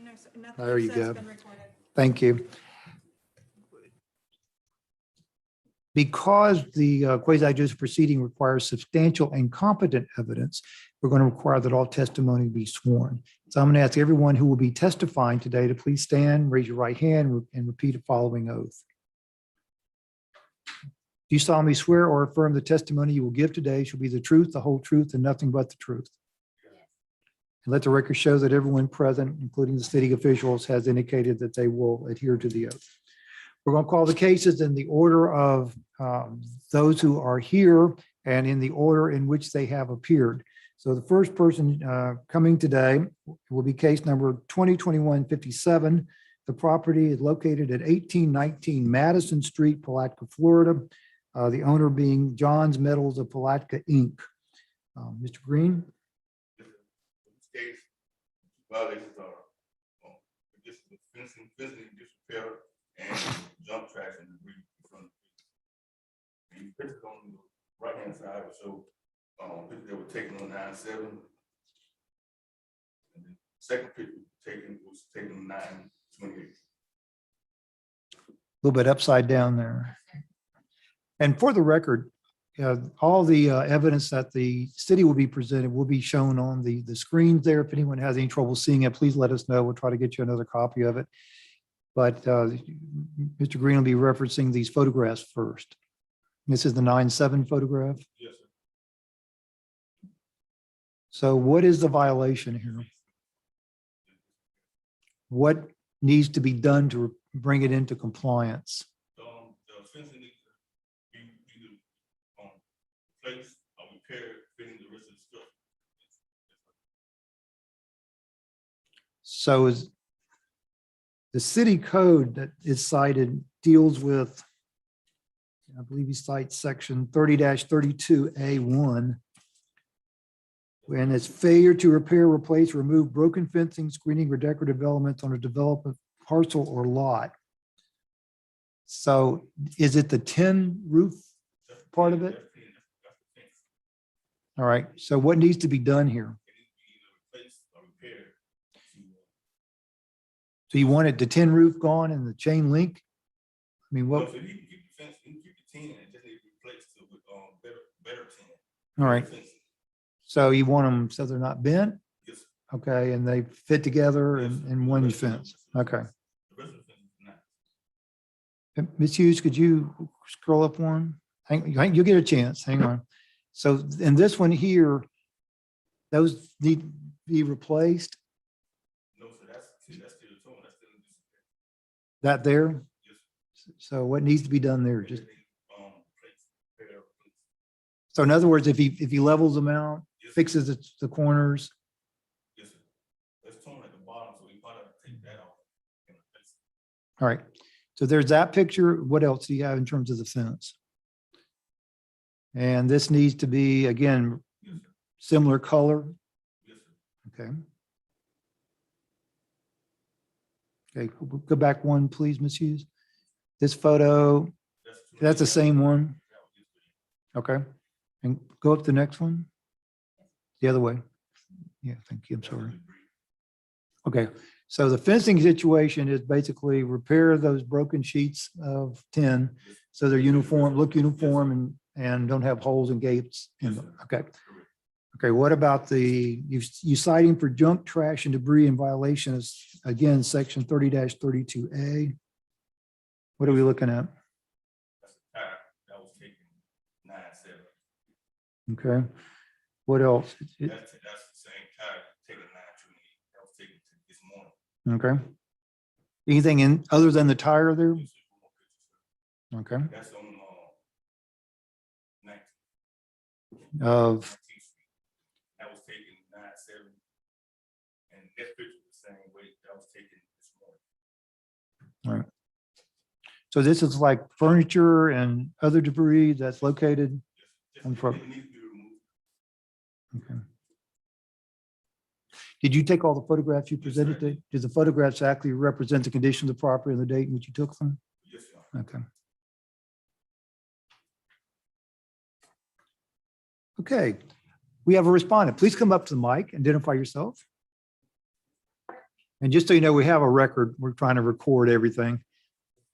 No, sir, nothing There you you said's go. been recorded. Thank you. Because the quasi-judicial proceeding requires substantial and competent evidence, we're going to require that all testimony be sworn. So I'm going to ask everyone who will be testifying today to please stand, raise your right hand, and repeat the following oath. Do you solemnly swear or affirm the testimony you will give today shall be the truth, the whole truth, and nothing but the truth? And let the record show that everyone present, including the city officials, has indicated that they will adhere to the oath. We're going to call the cases in the order of those who are here and in the order in which they have appeared. So the first person coming today will be case number 2021-57. The property is located at 1819 Madison Street, Palatka, Florida. The owner being John's Metals of Palatka, Inc. Mr. Green. In this case, violations are this is fencing, disrepair, and jump tracks and debris in front of the these pictures on the right hand side will show pictures that were taken on 9/7. And the second picture was taken on 9/28. A little bit upside down there. And for the record, all the evidence that the city will be presented will be shown on the screens there. If anyone has any trouble seeing it, please let us know. We'll try to get you another copy of it. But Mr. Green will be referencing these photographs first. This is the 9/7 photograph. Yes, sir. So what is the violation here? What needs to be done to bring it into compliance? The fencing needs to be either replaced or repaired, fitting the rest of the structure. So is the city code that is cited deals with, I believe he cites section 30-32A1. And it's failure to repair, replace, remove broken fencing, screening, or decorative elements on a development parcel or lot. So is it the tin roof part of it? All right. So what needs to be done here? It needs to be either replaced or repaired. So you wanted the tin roof gone and the chain link? I mean, what? No, so you can keep the fence, you can keep the tin, and just need to replace it with better tin. All right. Fencing. So you want them so they're not bent? Yes, sir. Okay, and they fit together Yes, in sir. one The rest of fence. them- Okay. The rest of the fence is not. Ms. Hughes, could you scroll up one? You'll get a chance. Hang on. So in this one here, those need to be replaced. No, sir, that's still torn, that's still in disrepair. That there? Yes, sir. So what needs to be done there? Just, Replace, repair, replace. so in other words, if he levels them out, Yes, sir. fixes the corners. Yes, sir. That's torn at the bottom, so we probably have to take that off and replace it. All right. So there's that picture. What else do you have in terms of the fence? And this needs to be, again, Yes, sir. similar color. Yes, sir. Okay. Okay, go back one, please, Ms. Hughes. This photo, that's the same one. Okay. And go up the next one. The other way. Yeah, thank you. I'm sorry. Okay, so the fencing situation is basically repair those broken sheets of tin so they're uniform, look uniform and don't have holes and gates in them. Okay. Okay, what about you citing for junk, trash, and debris in violation of, again, section 30-32A? What are we looking at? That's a tire that was taken 9/7. Okay, what else? That's the same tire taken 9/28. That was taken this morning. Okay. Anything in other than the tire there? Yes, sir. One more picture, sir. Okay, That's on 19th. of, 19th Street. That was taken 9/7. And this picture the same way that was taken this morning. all right. So this is like furniture and other debris that's located. Just, On it front. needs to be removed. Okay. Did you take all the photographs you Yes, presented? sir. Did the photographs actually represent the condition of the property and the date in which you took them? Yes, sir. Okay. Okay, we have a respondent. Please come up to the mic, identify yourself. And just so you know, we have a record. We're trying to record everything.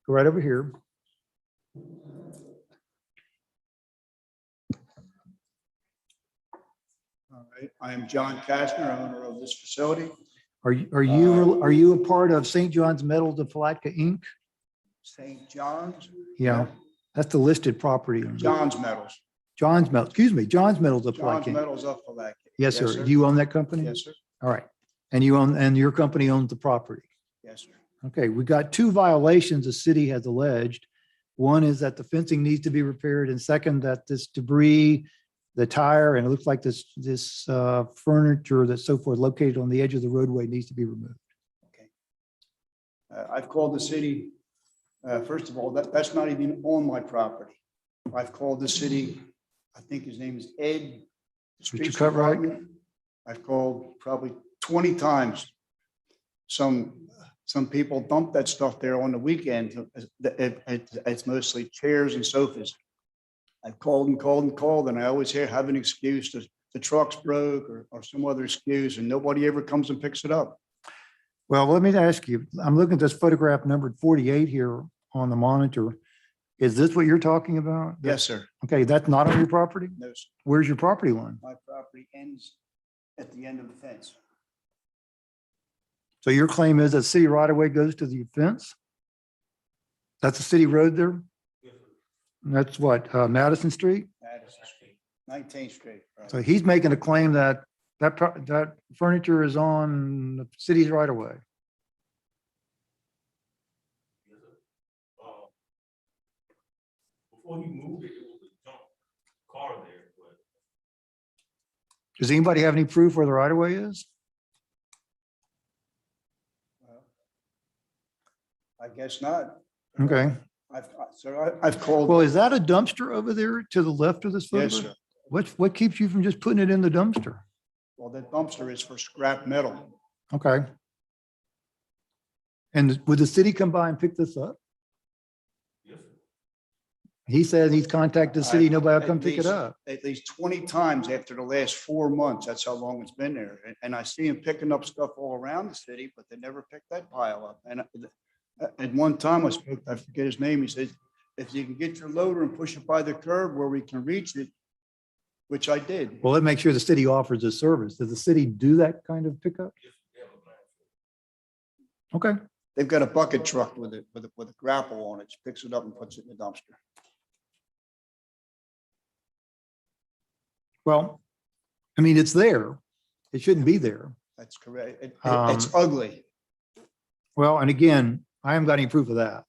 Go right over here. All right, I am John Kastner, owner of this facility, Are you a part of St. John's Metals of Palatka, Inc.? St. John's. Yeah, that's the listed property. John's Metals. John's Metals, excuse me, John's Metals of John's Palatka. Metals of Palatka. Yes, sir. Do you own that company? Yes, sir. All right. And you own, and your company owns the property. Yes, sir. Okay, we got two violations the city has alleged. One is that the fencing needs to be repaired, and second, that this debris, the tire, and it looks like this furniture that's so forth located on the edge of the roadway needs to be removed. Okay. I've called the city. First of all, that's not even on my property. I've called the city. I think his name is Ed. the streets department. I've called probably 20 times. Some people dump that stuff there on the weekend. It's mostly chairs and sofas. I've called and called and called, and I always have an excuse. The truck's broke or some other excuse, and nobody ever comes and picks it up. Well, let me ask you, I'm looking at this photograph numbered 48 here on the monitor. Is this what you're talking about? Yes, sir. Okay, that's not on your property? No, sir. Where's your property line? My property ends at the end of the fence. So your claim is that city right of way goes to the fence? That's a city road there? And that's what, Madison Street? Madison Street, 19th Street. Right. So he's making a claim that that furniture is on the city's right of way. Before he moved it, it was a junk car there, but Does anybody have any proof where the right of way is? I guess not. Okay. I've called. Well, is that a dumpster over there to the left of this Yes, photograph? sir. What keeps you from just putting it in the dumpster? Well, that dumpster is for scrap metal. Okay. And would the city come by and pick this up? yes, sir. He said he's contacted the city, nobody will come pick it up. At least 20 times after the last 4 months. That's how long it's been there. And I see him picking up stuff all around the city, but they never picked that pile up. And at one time I forget his name. He said, if you can get your loader and push it by the curb where we can reach it, which I did. Well, let's make sure the city offers a service. Does the city do that kind of pickup? Okay. They've got a bucket truck with a grapple on it. Just picks it up and puts it in the dumpster. Well, I mean, it's there. It shouldn't be there. That's correct. It's ugly. Well, and again, I haven't got any proof of that.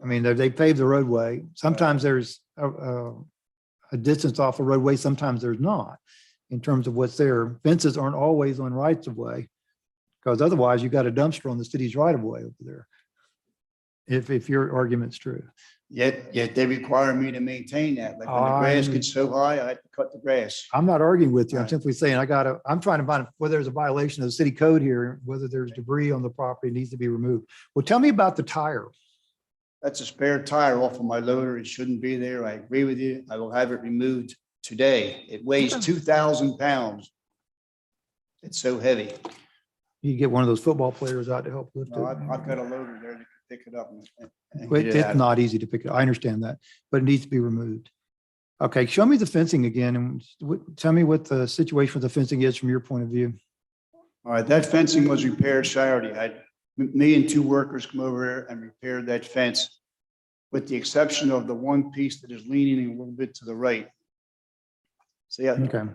I mean, they paved the roadway. Sometimes there's a distance off the roadway. Sometimes there's not in terms of what's there. Fences aren't always on rights of way because otherwise you've got a dumpster on the city's right of way over there. If your argument's true. Yet they require me to maintain that. Like when the grass gets so high, I have to cut the grass. I'm not arguing with you. I'm Right. simply saying I'm trying to find whether there's a violation of the city code here, whether there's debris on the property needs to be removed. Well, tell me about the tire. That's a spare tire off of my loader. It shouldn't be there. I agree with you. I will have it removed today. It weighs Okay. 2,000 pounds. It's so heavy. You get one of those football players out to help lift No, it. I've got a loader there that can pick it up and But get it it's out. not easy to pick it. I understand that, but it needs to be removed. Okay, show me the fencing again and tell me what the situation with the fencing is from your point of view. All right, that fencing was repaired Saturday. Me and 2 workers come over there and repaired that fence, with the exception of the one piece that is leaning a little bit to the right. So yeah. Okay,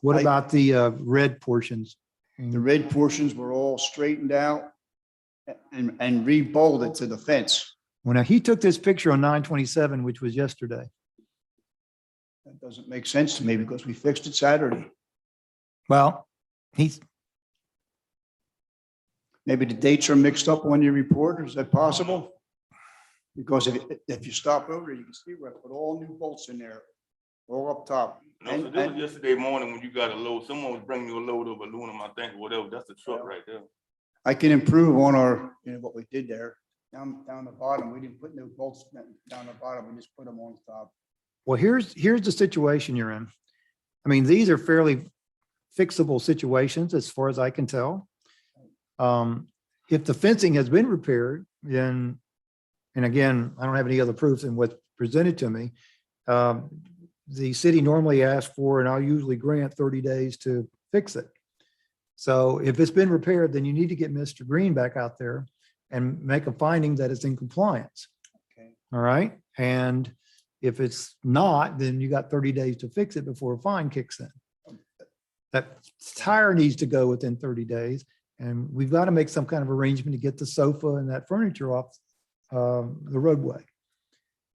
what about the red portions? The red portions were all straightened out and re-bolted to the fence. Well, now he took this picture on 9/27, which was yesterday. That doesn't make sense to me because we fixed it Saturday. Well, Maybe the dates are mixed up on your report. Is that possible? Because if you stop over, you can see where I put all new bolts in there, all up top. No, so this was yesterday morning when you got a load. Someone was bringing you a load of aluminum, I think, or whatever. That's the truck right there. I can improve on our, what we did there. Down the bottom, we didn't put no bolts down the bottom. We just put them on top. well, here's the situation you're in. I mean, these are fairly fixable situations as far as I can tell. If the fencing has been repaired, then, and again, I don't have any other proof than what's presented to me. The city normally asks for, and I'll usually grant 30 days to fix it. So if it's been repaired, then you need to get Mr. Green back out there and make a finding that it's in compliance. Okay. All right. And if it's not, then you got 30 days to fix it before a fine kicks in. That tire needs to go within 30 days. And we've got to make some kind of arrangement to get the sofa and that furniture off the roadway.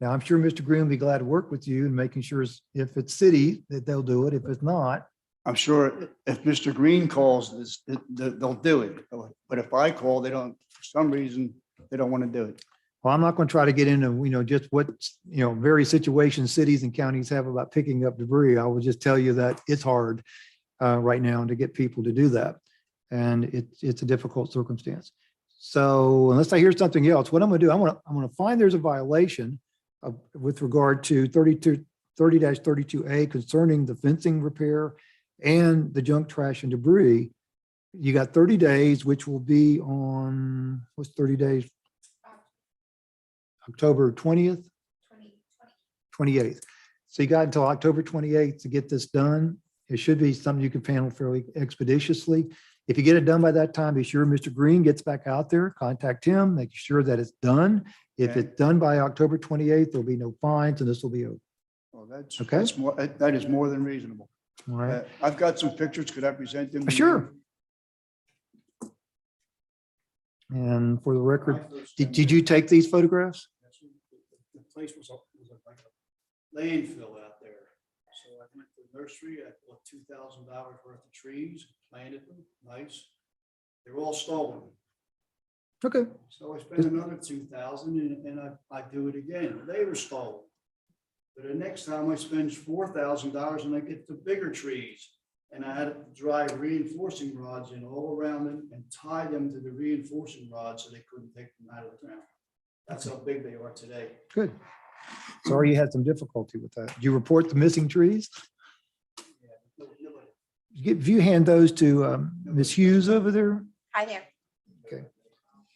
Now, I'm sure Mr. Green will be glad to work with you and making sure if it's city that they'll do it. If it's not, I'm sure if Mr. Green calls this, they'll do it. But if I call, they don't, for some reason, they don't want to do it. well, I'm not going to try to get into, just what, various situations cities and counties have about picking up debris. I will just tell you that it's hard right now to get people to do that. And it's a difficult circumstance. So unless I hear something else, what I'm going to do, I'm going to find there's a violation with regard to 30-32A concerning the fencing repair and the junk, trash, and debris. You got 30 days, which will be on, what's 30 days? October 20th? 28th. So you got until October 28th to get this done. It should be something you can handle fairly expeditiously. If you get it done by that time, be sure Mr. Green gets back out there, contact him, make sure that it's done. If Okay. it's done by October 28th, there'll be no fines and this will be over. Well, Okay. that is more than reasonable. All right. I've got some pictures. Could I present them? Sure. And for the record, did you take these photographs? The place was like a landfill out there. So I went to the nursery, I bought $2,000 worth of trees, planted them, nice. They're all stolen. Okay. So I spent another $2,000 and I do it again. They were stolen. But the next time I spend $4,000 and I get the bigger trees. And I had to drive reinforcing rods in all around them and tie them to the reinforcing rods so they couldn't take them out of the ground. That's how big they are today. Good. Sorry you had some difficulty with that. Did you report the missing trees? If you hand those to Ms. Hughes over there. Hi there. Okay.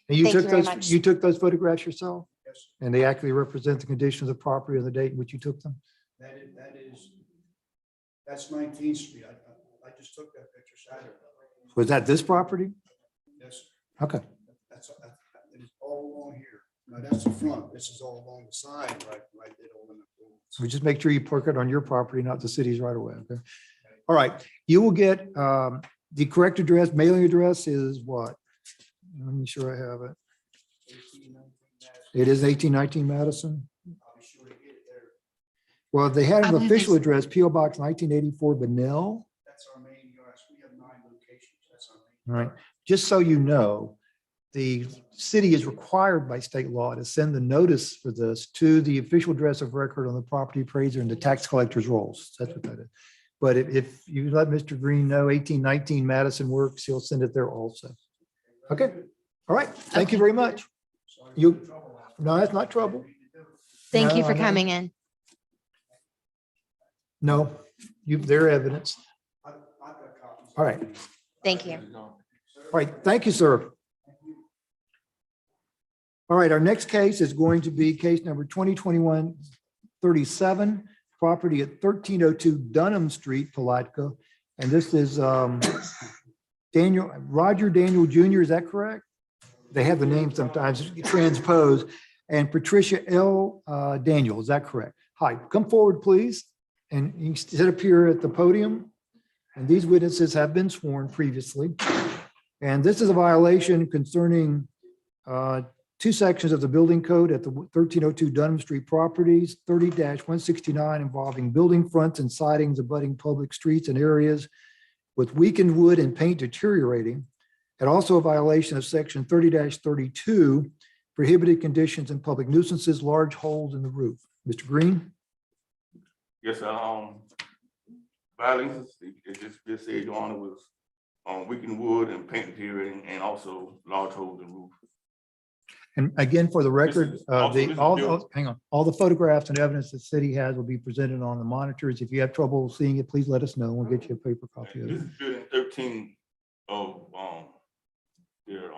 And you Thank you took very those, much. you took those photographs yourself? Yes. And they actually represent the condition of the property on the date in which you took them? That's 19th Street. I just took that picture Saturday. Was that this property? Yes, Okay. it is all along here. Now that's the front. This is all along the side, right there. All in the So just make sure you park it on your property, not the city's right away. Okay. All right. You will get the correct address. Mailing address is what? Let me sure I have it. It is 1819 Madison. I'll be sure to get it there. Well, they had I an believe official it's- address, PO Box 1984 Benell. That's our main yard. We have 9 locations. That's our main. All right. Just so you know, the city is required by state law to send the notice for this to the official address of record on the property appraiser and the tax collector's rolls. That's what that is. But if you let Mr. Green know 1819 Madison works, he'll send it there also. Okay. All right. Thank you very much. Sorry for You- the trouble. No, that's not trouble. Thank you No, for I know. coming in. No, their evidence. I've got copies. All right. Thank you. All right. Thank you, sir. All right. Our next case is going to be case number 2021-37, property at 1302 Dunham Street, Palatka. And this is Roger Daniel Jr., is that correct? They have the name sometimes transposed. And Patricia L. Daniel, is that correct? Hi, come forward, please. And you can sit up here at the podium. And these witnesses have been sworn previously. And this is a violation concerning 2 sections of the building code at the 1302 Dunham Street properties, 30-169 involving building fronts and sidings abutting public streets and areas with weakened wood and paint deteriorating. And also a violation of section 30-32, prohibited conditions and public nuisances, large holes in the roof. Mr. Green? Yes, violations, it just said, Your Honor, was weakened wood and paint deteriorating and also large holes in roof. And again, for the record, This is also- hang on, all the photographs and evidence the city has will be presented on the monitors. If you have trouble seeing it, please let us know. We'll get you a paper copy of This it. is building 13 of Here,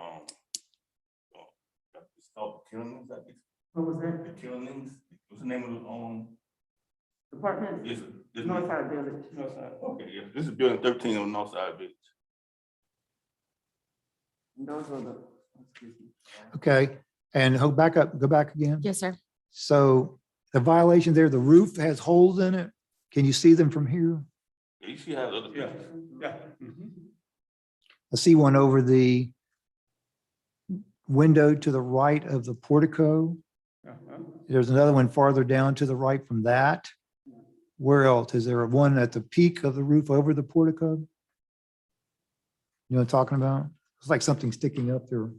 it's called Killings, I guess. What was that? The Killings, what's the name of the, Department? yes, this Northside Village. Northside, okay, yeah, this is building 13 on Northside Village. Those are the, excuse me. Okay, and go back again. Yes, sir. So the violation there, the roof has holes in it. Can you see them from here? Yeah, you see how the other pictures. Yeah. I see one over the window to the right of the portico. There's another one farther down to the right from that. Where else? Is there one at the peak of the roof over the portico? You know what I'm talking about? It's like something sticking up there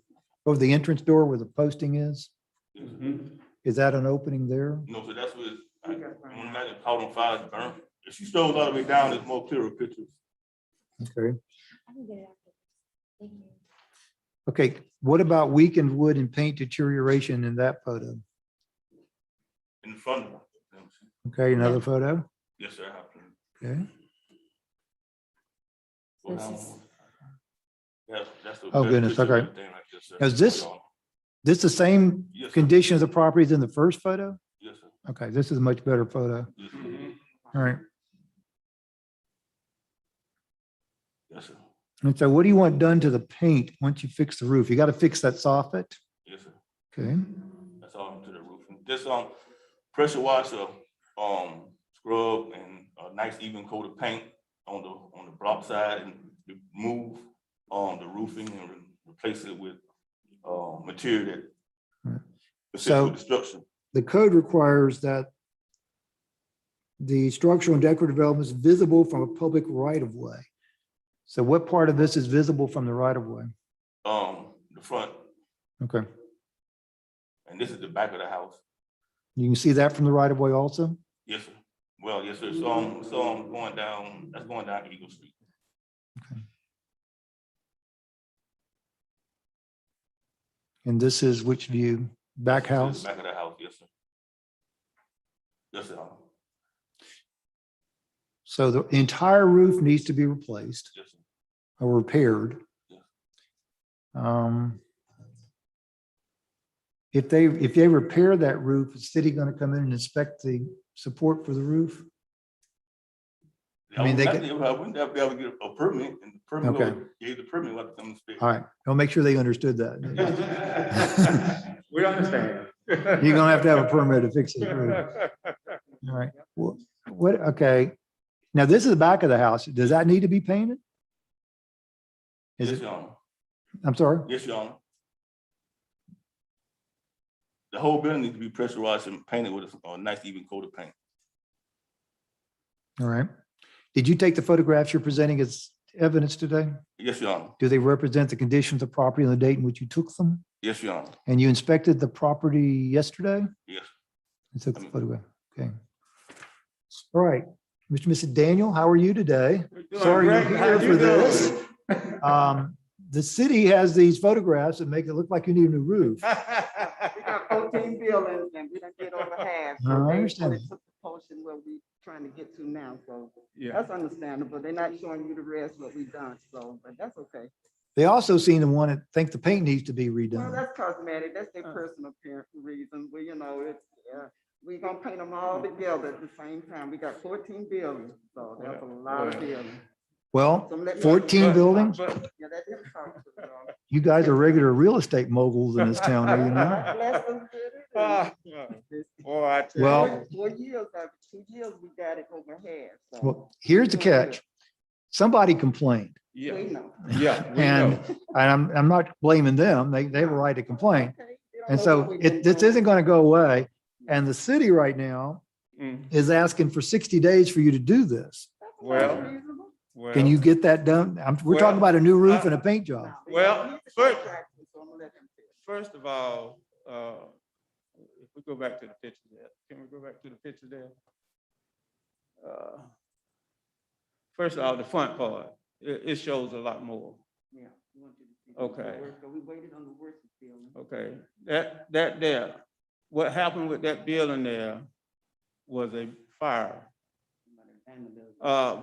over the entrance door where the posting is. Yes, sir. Is that an opening there? No, so that's what it's, when I got caught on fire, it's burned. If she strolls all the way down, there's more clearer pictures. Okay. I can get it after. Thank you. Okay, what about weakened wood and paint deterioration in that photo? In the front of them. Okay, another photo. Yes, sir, I have to. Okay. Well, This now- is- Yeah, that's the Oh, best goodness, picture of okay. everything right there, sir. Is this- This the same Yes, sir. condition of the property as in the first photo? Yes, sir. Okay, this is a much better photo. Yes, sir. All right. Yes, sir. And so what do you want done to the paint once you fix the roof? You got to fix that soffit? Yes, sir. Okay, That's all to the roof. And this, pressure washer, scrub and a nice even coat of paint on the block side and remove, the roofing and replace it with, material Right. that So- assists with the structure. the code requires that the structural and decorative development is visible from a public right of way. So what part of this is visible from the right of way? The front, Okay, and this is the back of the house. you can see that from the right of way also? Yes, sir. Well, yes, sir. So, going down, that's going down Eagle Street. And this is which view? Back This is house? the Back of the house, yes, sir. Yes, sir. So the entire roof needs to be replaced Yes, sir. or repaired. Yeah. If they repair that roof, is the city going to come in and inspect the support for the roof? I mean, they I wouldn't have been able to get a permit, and the permit, Okay. gave the permit, let them inspect. All right, I'll make sure they understood that. We understand. You're gonna have to have a permit to fix this roof. All right, well, what, okay. Now, this is the back of the house. Does that need to be painted? Is Yes, it, Your Honor. I'm sorry? Yes, Your Honor. The whole building needs to be pressurized and painted with a nice even coat of paint. All right. Did you take the photographs you're presenting as evidence today? Yes, Your Honor. Do they represent the condition of the property and the date in which you took them? Yes, Your Honor. And you inspected the property yesterday? Yes. And took the photograph, okay. All right, Mr. and Mrs. Daniel, how are you today? Sorry you're here for this. The city has these photographs that make it look like you need a new roof. We got 14 buildings and we don't get over half. So No, I they understand. only took the portion where we trying to get to now, so Yeah. that's understandable. They're not showing you the rest what we done, so, but that's okay. They also seem to want to think the paint needs to be Well, redone. that's cosmetic, that's their personal reason, well, you know, it's, we gonna paint them all together at the same time. We got 14 buildings, so that's a lot of buildings. Well, So let me- 14 buildings? Yeah, that didn't talk to them. You guys are regular real estate moguls in this town, are you not? Bless them good it is. Boy, I tell you. Well, 4 years, 2 years, we got it over half, so. well, here's the catch. Somebody complained, We Yeah, know. yeah. we and know. I'm not blaming them. They have a right to complain. Okay, they don't And know so what we been this doing. isn't going to go away. And the city right now Mm, is asking for 60 days for you to do this. That's Well, reasonable. well, Can you get that done? We're talking about a new roof and a paint job. Now, they Well, don't need the first- contractors, so I'm gonna let them finish. First of all, if we go back to the picture there, can we go back to the picture there? First of all, the front part, it shows a lot more. Yeah, we want you to see. Okay. So we waited on the worst building. Okay, that there, what happened with that building there was a fire.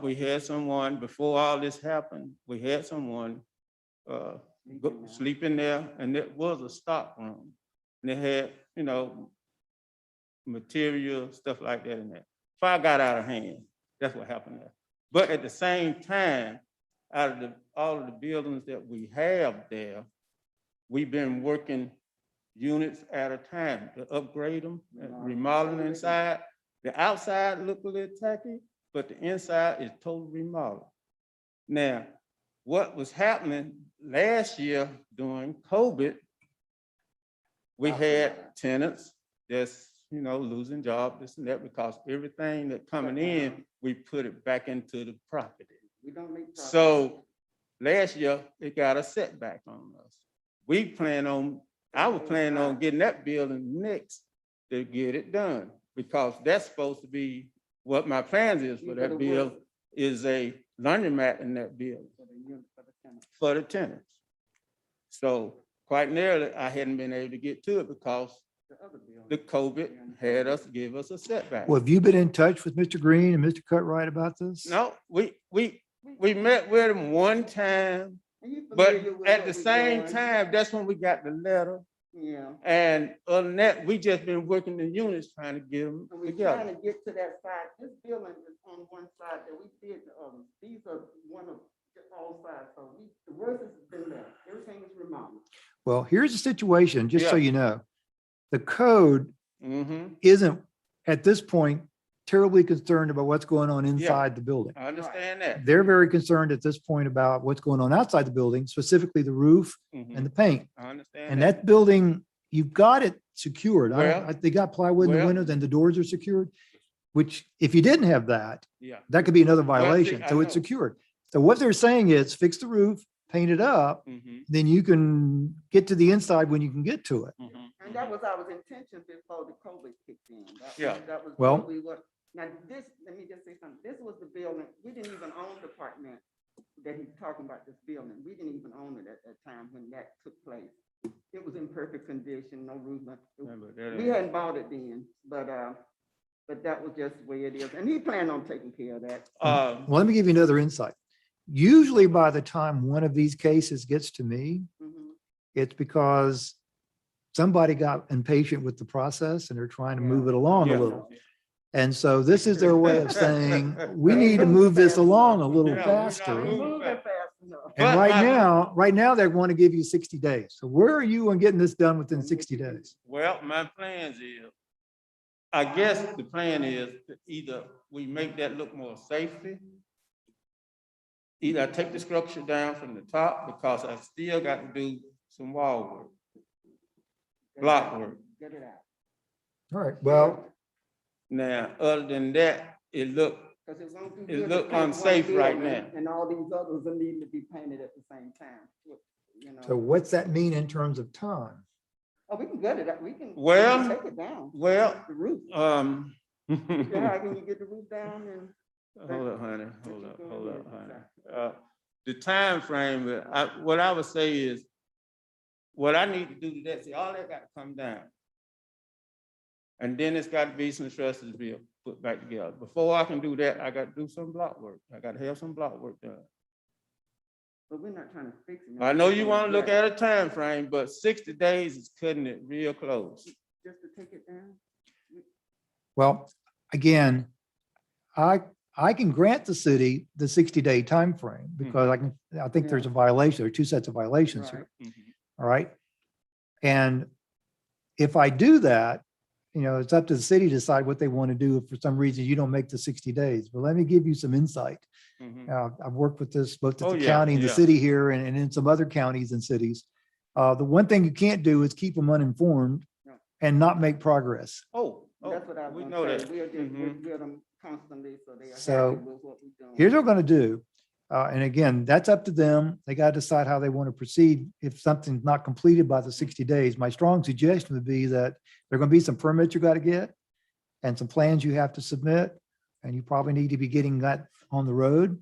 We had someone, before all this happened, we had someone sleep in there, and it was a stock room. And it had, you know, material, stuff like that in there. Fire got out of hand. That's what happened there. But at the same time, out of all of the buildings that we have there, we've been working units at a time to upgrade them, remodeling inside. The outside look a little tacky, but the inside is totally remodeled. Now, what was happening last year during COVID, we had tenants that's, you know, losing jobs, this and that, because everything that coming in, we put it back into the property. We don't need. So last year, it got a setback on us. I was planning on getting that building next to get it done, because that's supposed to be what my plans is for that building, is a laundromat in that building for the tenants. So quite nearly, I hadn't been able to get to it because the COVID had give us a setback. Well, have you been in touch with Mr. Green and Mr. Cutright about this? No, we met with him one time, but at the same time, that's when we got the letter. Yeah. And other than that, we just been working the units trying to get them And we're together. trying to get to that side. This building is on one side that we did the others. These are one of all sides. So the worst has been there. Everything is remodeled. Well, here's the situation, just so Yeah. you know. The code Mm-hmm. isn't at this point terribly concerned about what's going on inside the building. I understand that. They're very concerned at this point about what's going on outside the building, specifically the roof Mhm. and the paint. I understand And that building, you've got it secured. Well- They got plywood in the well- windows and the doors are secured, which if you didn't have that, Yeah. that could be another Well, see, violation. I So it's know. secured. So what they're saying is fix the roof, paint it up, Mhm. then you can get to the inside when you can get to it. Mhm. And that was our intention before the COVID kicked in. Yeah. That was Well- what we were. Now this, let me just say something. This was the building. We didn't even own the apartment that he's talking about, this building. We didn't even own it at that time when that took place. It was in perfect condition, no roof. Yeah, but that We ain't- hadn't bought it then, but that was just the way it is. And he planned on taking care of that. Well, let me give you another insight. Usually by the time one of these cases gets to me, Mhm. it's because somebody got impatient with the process and they're trying to move it along a Yeah. little. And so this is their way of saying, we need to move this along a little Yeah, faster. we're not moving Moving fast enough. And But right now they want to give you 60 days. So where are you on getting this done within 60 days? Well, my plans is, I guess the plan is to either we make that look more safety. Either I take the structure down from the top, because I still got to do some wall work, block work. Get it out. All right, well, Now, other than that, it look, 'Cause it won't be It good to look paint one unsafe right building now. And all these others are needing to be painted at the same time, you know. so what's that mean in terms of time? Oh, we can gut it up. We can Well, take it down. well, The roof. hold Yeah, how can you get the roof down and? up, honey, hold up, honey. The time frame, what I would say is, what I need to do to that, see, all that got to come down. And then it's got to be some trusses be put back together. Before I can do that, I got to do some block work. I got to have some block work done. But we're not trying to fix it. I know you want to look at a time frame, but 60 days is cutting it real close. Just to take it down? Well, again, I can grant the city the 60-day time frame because I think there's a violation, there are two sets of violations here. Right. All right. And if I do that, you know, it's up to the city to decide what they want to do. If for some reason you don't make the 60 days, but let me give you some insight. Mhm. I've worked with this both at Oh, the yeah, county and the yeah. city here and in some other counties and cities. The one thing you can't do is keep them uninformed No. and not make progress. Oh, That's what I we was know gonna that. say. We'll just Mhm. with them constantly so they are So, happy with what we're doing. Here's what we're going to do. And again, that's up to them. They got to decide how they want to proceed. If something's not completed by the 60 days, my strong suggestion would be that there are going to be some permits you got to get and some plans you have to submit. And you probably need to be getting that on the road.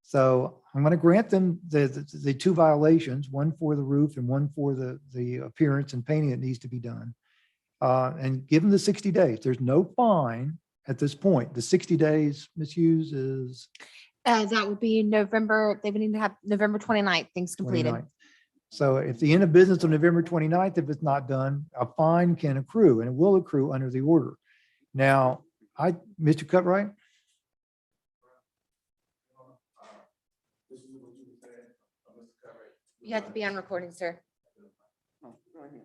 So I'm going to grant them the two violations, one for the roof and one for the appearance and painting that needs to be done. And give them the 60 days. There's no fine at this point. The 60 days, Ms. Hughes, is That would be November, they would need to have November 29th, things completed. 29th. So at the end of business on November 29th, if it's not done, a fine can accrue, and it will accrue under the order. Now, Mr. Cutright? You have to be on recording, sir. Oh, go ahead.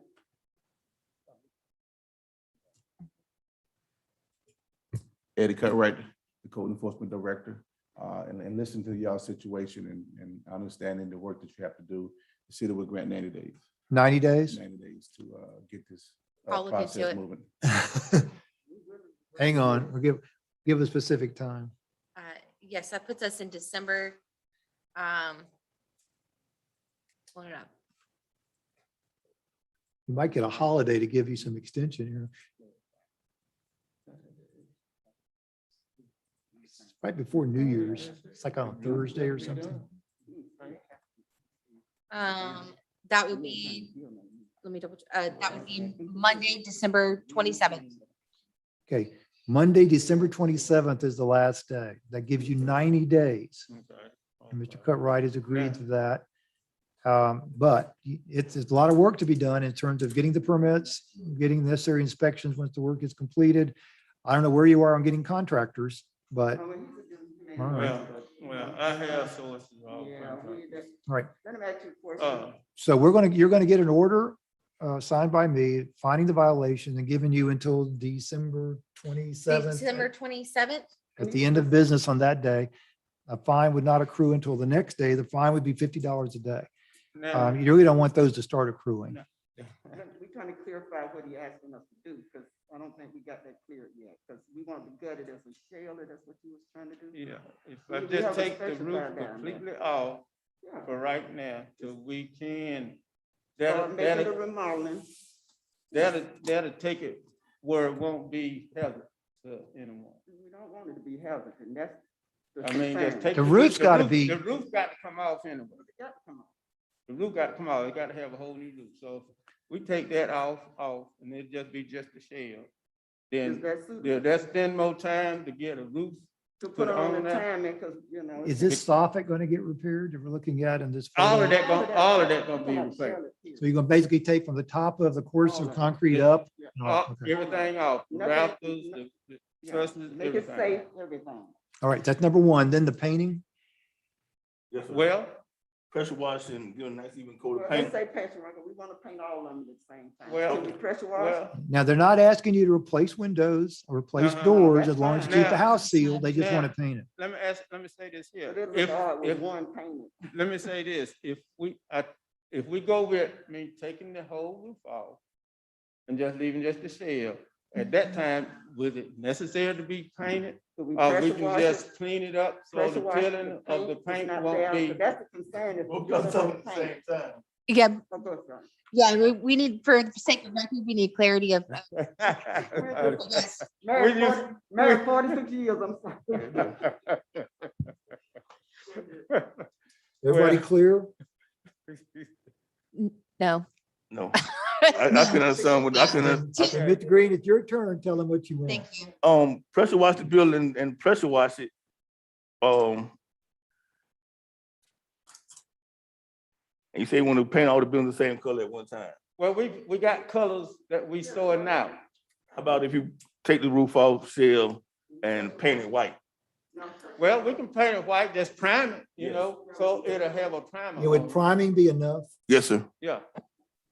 Eddie Cutright, the Code Enforcement Director, and listen to y'all's situation and understanding the work that you have to do. The city will grant 90 days. 90 days? 90 days to get this I'll look into process it. moving. Hang on, we'll give a specific time. Yes, that puts us in December. Pull it up. You might get a holiday to give you some extension here. It's right before New Year's. It's like on a Thursday or something. That would be, let me double, that would be Monday, December 27th. Okay, Monday, December 27th is the last day. That gives you 90 days. And Mr. Cutright has agreed to that. But it's a lot of work to be done in terms of getting the permits, getting the necessary inspections once the work is completed. I don't know where you are on getting contractors, but, Oh, well, he could just make All right. Well, I have sources all. Yeah, contractors. all right. let him ask you a question. So you're gonna get an order signed by me, finding the violation and giving you until December 27th. December 27th? At the end of business on that day. A fine would not accrue until the next day. The fine would be $50 a day. Now, You really don't want those to start accruing. We're trying to clarify what he asking us to do, because I don't think we got that cleared yet, because we want to gut it as a shell, or that's what you was trying to do? yeah, if We I have just a take the special roof guy down there. completely off Yeah. for right now, till we can, Start making the that'll, remodeling. that'll take it where it won't be hazard to anyone. We don't want it to be hazardous, and that's. I mean, just take. The roof's the gotta roof- be- The roof got to come off anyway. Got to come on. The roof got to come out. It got to have a whole new roof. So if we take that off, and it just be just a shell. Is Then, that suitable? yeah, that's then more time to get a roof. To put it on the on there. timing, because, you know. Is this soffit going to get repaired that we're looking at in this? All photo? of that all of that gonna we're be gonna have to repaired. shell it here. So you're going to basically take from the top of the course All of of it. concrete up? Yeah. and all- okay. Everything off, the Nothing- rafters, no- the Yeah. trusses, Make it everything. safe, everything. All right, that's number one. Then the painting. Yes, sir. Well, Pressure wash and give a nice even coat Well, of let's paint. say patch work, we want to paint all of them at the same time. Well, Can we pressure wash? well, Now, they're not asking you to replace windows or replace No, doors that's as long as you fine. keep the Now- house sealed. They just want now- to paint it. let me say this here. But it If, look odd with if, one painted. let me say this, if we go with, taking the whole roof off and just leaving just the shell, at that time, was it necessary to be painted? Could we Or we pressure can wash just it? clean it up so Pressure the wash feeling of the is paint not won't there, be. but that's the concern. if we Both do got it something with at the paint. same time. Yeah, Oh, go for it. yeah, we need, for the sake of record, we need clarity of. Yes. Married just- 40 married 46 years, I'm sorry. Everybody Well- clear? No. No, I can understand what, I can, Okay, Mr. Green, it's your turn. Tell them what you want. Thank you. pressure wash the building and pressure wash it. And you say you want to paint all the buildings the same color at one time. Well, we got colors that we sewing now. How about if you take the roof off, shell, and paint it white? Well, we can paint it white, just prime it, you Yes. know, so it'll have a primer. Would on it. priming be enough? Yes, sir. Yeah,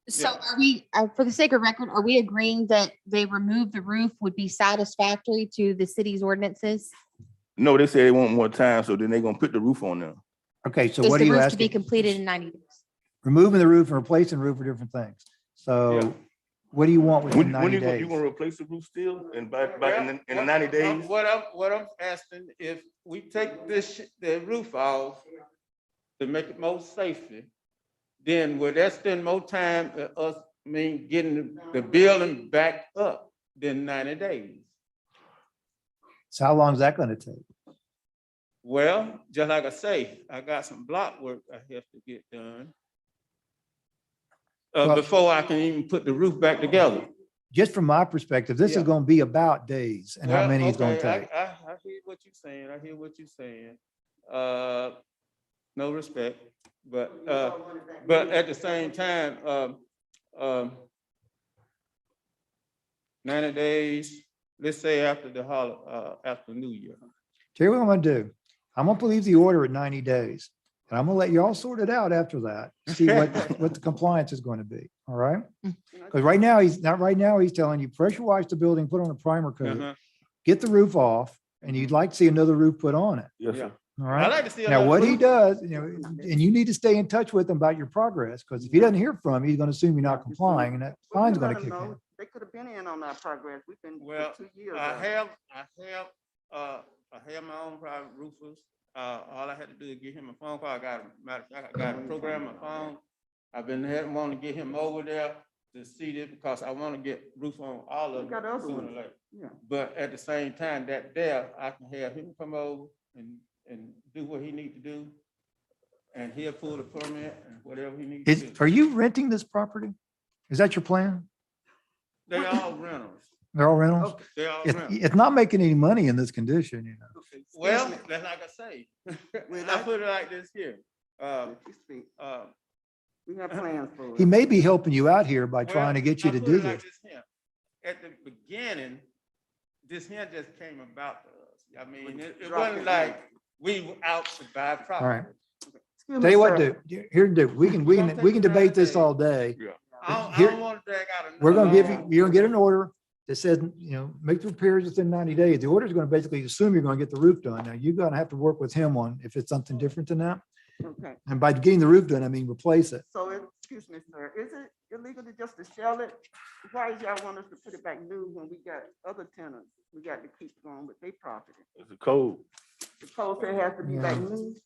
So are we, for the sake of record, are we agreeing that they remove the roof would be satisfactory to the city's ordinances? No, they say they want more time, so then they're gonna put the roof on there. Okay, so Is what are the you roof to be asking? completed in 90 days? Removing the roof and replacing the roof are different things. Yeah. So what do you want within When 90 you days? gonna replace the roof still and by in the Well, 90 days? What I'm asking, if we take the roof off to make it more safely, then will that spend more time at us, getting the building back up than 90 days? So how long is that going to take? Well, just like I say, I got some block work I have to get done. Well- Before I can even put the roof back together. Just from my perspective, this is Yeah. going to be about days and how Well, many it's going to okay, take. I hear what you're saying. I hear what you're saying. No respect. But, We all wanted that but new- at the same time, 90 days, let's say after the after New Year. Tell you what I'm gonna do. I'm gonna leave the order at 90 days. And I'm gonna let y'all sort it out after that. See what the compliance is going to be. All right? You know, Because right now, he's telling you pressure wash the building, put on a primer coat, Uh-huh. get the roof off, and you'd like to see another roof put on it. Yes, Yeah. sir. All I right? like to see. Now, another what he roof. does, and you need to stay in touch with him about your progress, because if he doesn't hear from you, he's gonna assume you're not complying, and that well, fine's we gonna let 'em kick in. know. They could have been in on our progress. We've been Well, for 2 years. I now. have my own private roofers. All I had to do is give him a phone call. I got a program on my phone. I've been wanting to get him over there to see this because I want to get roof on all We of got them other sooner or ones. later. Yeah. But at the same time, that there, I can have him come over and do what he need to do. And he'll pull the permit and whatever he needs to do. Are you renting this property? Is that your plan? They all rentals. They're all rentals? Okay. They all It's, rentals. it's not making any money in this condition, you know. Okay, excuse Well, me. that's like I say. Well, I put it like this here. If you speak, we have plans for He it. may be helping you out here by Well, trying to get you I to put do it like this. here. At the beginning, this here just came about to us. I mean, it Drop wasn't it like in. we were out to buy right. property. Excuse Tell me, you what, sir. we can debate this all day. I Here- don't want to drag out. We're gonna give you, another- you're gonna get an order that says, make the repairs within 90 days. The order is gonna basically assume you're gonna get the roof done. Now, you're gonna have to work with him on if it's something different than that. Okay, And by getting the roof done, I mean replace it. so excuse me, sir, is it illegal to just to shell it? Why is y'all want us to put it back new when we got other tenants? We got to keep going with their property. It's a code. The code say it has to be back Yeah. new.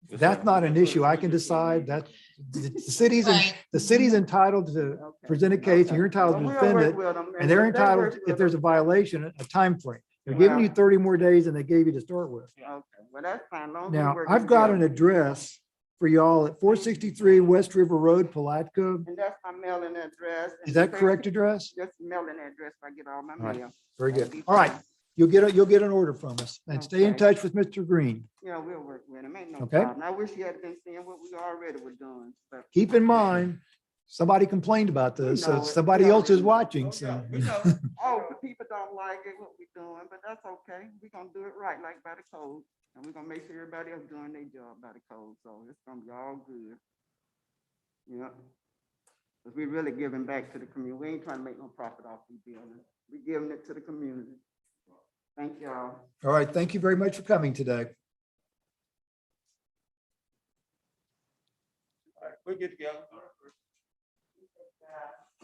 Yes, That's sir. not an issue. I can decide that the city's entitled to Okay. present a case and you're Well, entitled to we'll defend work it. with 'em, And they're if they entitled, work if with there's a 'em- violation, a time frame. They're giving you Wow. 30 more days than they gave you to start with. Okay, well, that's fine. long as we Now, work I've got an together. address for y'all at 463 West River Road, Palatka. And that's my mailing address. Is that correct address? Just mailing address if I get all my All right. mail. Very That'd good. be All right, fine. you'll get an order from us and stay in Okay. touch with Mr. Green. Yeah, we'll work with him. Ain't no Okay. problem. I wish you had been seeing what we already were doing, but Keep in mind, somebody complained about this, so know it. somebody We else is already know. watching, so. We know. oh, the people don't like it, what we doing, but that's okay. We're gonna do it right, like by the code. And we're gonna make sure everybody else doing their job by the code, so it's gonna be all good. Yeah. Cause we really giving back to the community. We ain't trying to make no profit off these buildings. We giving it to the community. Thank y'all. All right, thank you very much for coming today. All right, we'll get together.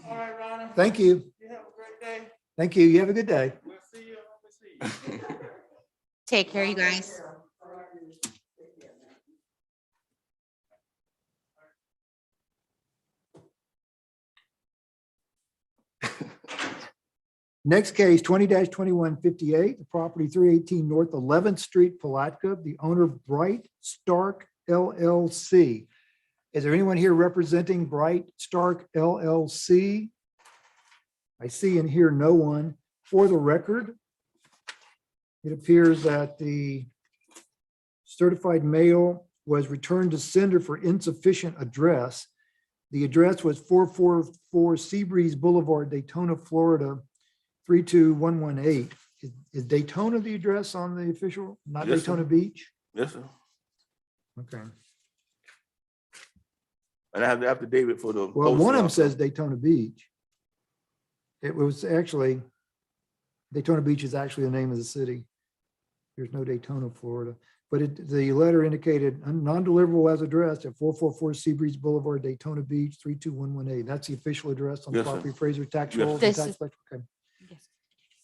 All right, Ronnie. Thank you. You have a great day. Thank you. You have a good day. We'll see you. We'll see you. Take care, you guys. Next case, 20-2158, the property 318 North 11th Street, Palatka, the owner of Bright Stark LLC. Is there anyone here representing Bright Stark LLC? I see and hear no one. For the record, it appears that the certified mail was returned to sender for insufficient address. The address was 444 Seabreeze Boulevard, Daytona, Florida, 32118. Is Daytona the address on the official, not Yes, sir. Daytona Beach? Yes, sir. Okay. And I have the affidavit for the. Well, one of them posting says Daytona Beach. It was actually, Daytona Beach is actually the name of the city. There's no Daytona, Florida. But the letter indicated non-deliverable as addressed at 444 Seabreeze Boulevard, Daytona Beach, 32118. That's the official address on the Yes, sir. property appraiser tax Yes. rolls and This tax is- collector. Okay.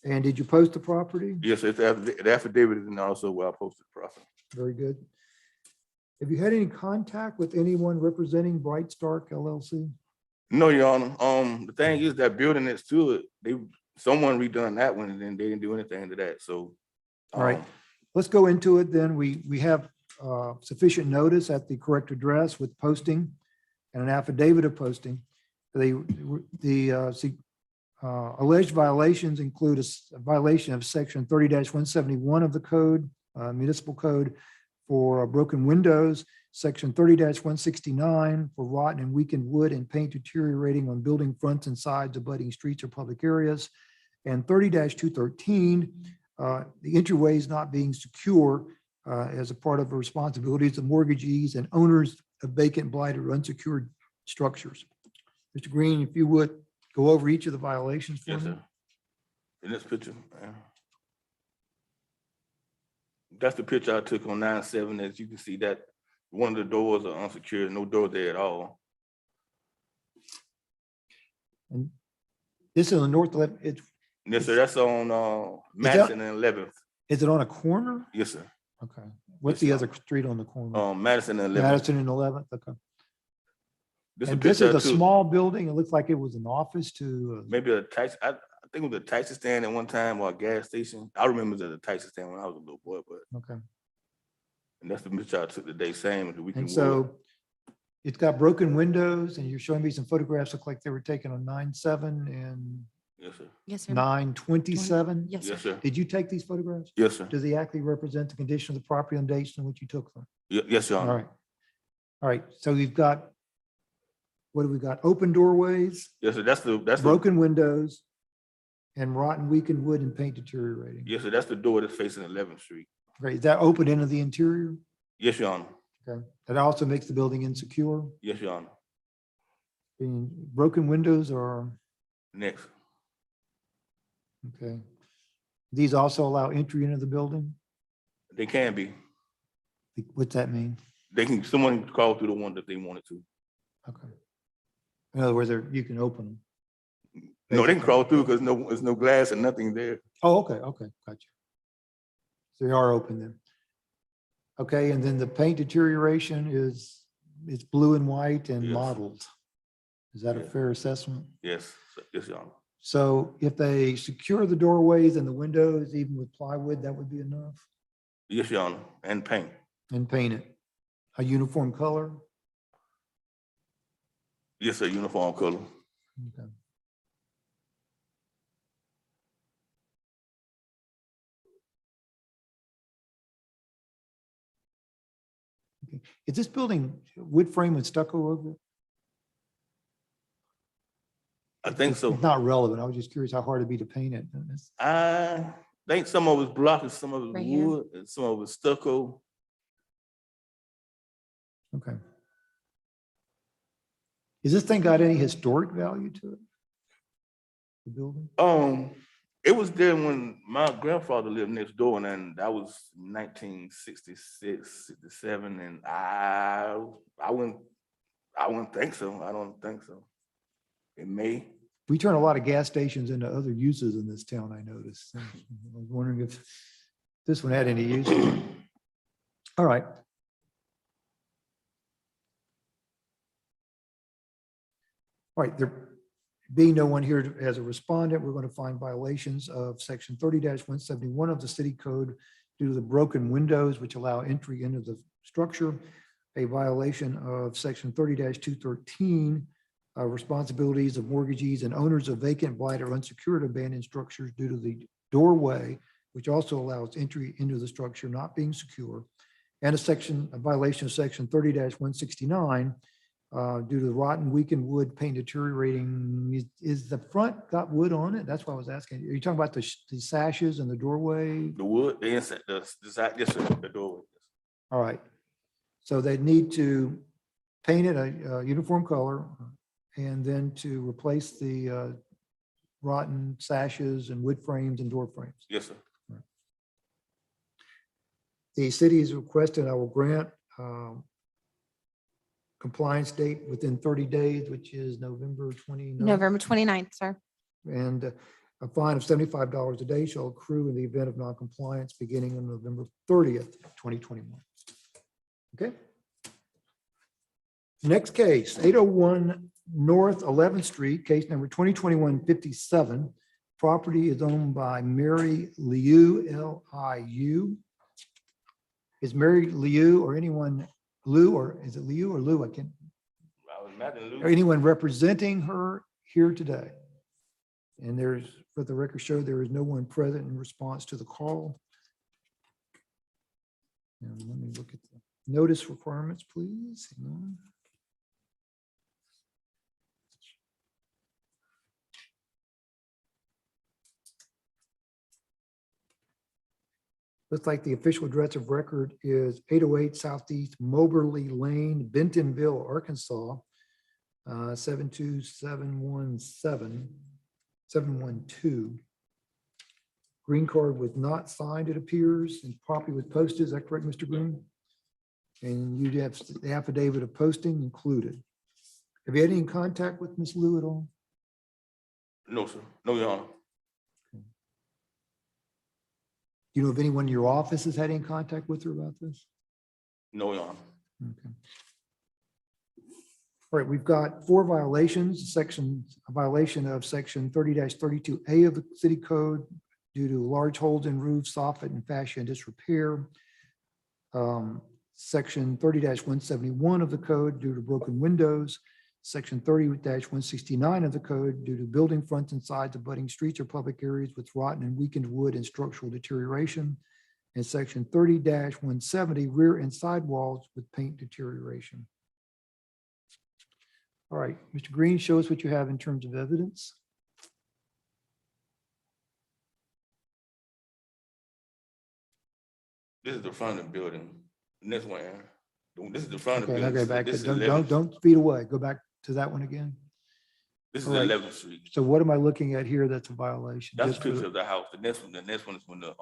And did you post the property? Yes, it's the affidavit is also where I posted the property. Very good. Have you had any contact with anyone representing Bright Stark LLC? No, Your Honor. The thing is that building next to it, someone redone that one and then they didn't do anything to that, so. All right. Let's go into it then. We have sufficient notice at the correct address with posting and an affidavit of posting. The alleged violations include a violation of section 30-171 of the code, municipal code, for broken windows. Section 30-169 for rotten and weakened wood and paint deteriorating on building fronts and sides, abutting streets or public areas. And 30-213, the entryways not being secure as a part of the responsibilities of mortgagees and owners of vacant, blighted, or unsecured structures. Mr. Green, if you would go over each of the violations for Yes, me. sir. In this picture, that's the picture I took on 9/7. As you can see, that one of the doors are unsecured, no door there at all. And this is on North 11th. Yes, sir, that's on Madison and 11th. Is it on a corner? Yes, sir. Okay. What's the other street on the corner? Madison and 11th. Madison and 11th. Okay. This And a this picture is I a took. small building. It looks like it was an office to, Maybe a taxi. I think it was a taxi stand at one time or a gas station. I remember it as a taxi stand when I was a little boy, but okay. and that's the picture I took today, same as the weekend. And so it's got broken windows and you're showing me some photographs look like they were taken on 9/7 and Yes, sir. Yes, sir. 9/27. Yes, sir. Yes, sir. Did you take these photographs? Yes, sir. Do they actually represent the condition of the property on dates in which you took them? Yes, Your All Honor. right. All right. So we've got, what do we got? Open doorways, Yes, sir. That's the broken windows, and rotten, weakened wood and paint deteriorating. yes, sir. That's the door that's facing 11th Street. Right. Is that open into the interior? Yes, Your Honor. Okay. That also makes the building insecure. Yes, Your Honor. And broken windows are, Next. okay. These also allow entry into the building? They can be. What's that mean? Someone can crawl through the one that they wanted to. Okay. In other words, you can open them. No, they can crawl through because there's no glass and nothing there. Oh, okay, okay, gotcha. So they are open then. Okay, and then the paint deterioration is, it's blue and white and Yes. mottled. Is that a Yeah. fair assessment? Yes, yes, Your Honor. So if they secure the doorways and the windows, even with plywood, that would be enough? Yes, Your Honor. And paint. And paint it a uniform color? Yes, sir. Uniform color. Okay. Okay. Is this building wood frame and stucco over it? I think so. It's not relevant. I was just curious how hard it'd be to paint it. I think some of it's block and some of it's Right here. wood and some of it's stucco. Okay. Has this thing got any historic value to it? The building? It was there when my grandfather lived next door, and then that was 1966, 67, and I wouldn't think so. I don't think so. It may. We turn a lot of gas stations into other uses in this town, I noticed. I was wondering if this one had any use. All right. All right, there being no one here as a respondent, we're going to find violations of section 30-171 of the city code due to the broken windows which allow entry into the structure, a violation of section 30-213, responsibilities of mortgagees and owners of vacant, blighted, or unsecured abandoned structures due to the doorway, which also allows entry into the structure not being secure, and a violation of section 30-169 due to the rotten, weakened wood, paint deteriorating. Is the front got wood on it? That's what I was asking. Are you talking about the sashes and the doorway? The wood, the inside, the side, yes, sir, the doorway. All right. So they need to paint it a uniform color and then to replace the rotten sashes and wood frames and door frames. Yes, sir. The city is requested, I will grant compliance date within 30 days, which is November 29th. November 29th, sir. And a fine of $75 a day shall accrue in the event of non-compliance beginning on November 30th, 2021. Okay. Next case, 801 North 11th Street, case number 2021-57. Property is owned by Mary Liu, L-I-U. Is Mary Liu or anyone, Liu, or is it Liu or Liu? I can't, I was mad at or anyone representing her here today? And there's, for the record show, there is no one present in response to the call. And let me look at the Notice requirements, please. Hang on. Looks like the official address of record is 808 Southeast Moberly Lane, Bentonville, Arkansas, 72712. Green card was not signed, it appears, and copy was posted. Is that correct, Mr. Green? And you'd have the affidavit of posting included. Have you had any contact with Ms. Lou at all? No, sir. No, Your Honor. Do you know if anyone in your office has had any contact with her about this? No, Your Honor. Okay. All right, we've got 4 violations, a violation of section 30-32A of the city code due to large holes in roofs, soffit and fascia disrepair. Section 30-171 of the code due to broken windows. Section 30-169 of the code due to building fronts and sides abutting streets or public areas with rotten and weakened wood and structural deterioration. And section 30-170 rear and side walls with paint deterioration. All right, Mr. Green, show us what you have in terms of evidence. This is the front of the building. And this one, Aaron. This is the front of the Okay, building. okay, back, This is don't 11th speed away. Go back to that one again. This is all right. 11th Street. So what am I looking at here that's a violation? That's Just a for picture the- of the house. The next one is when the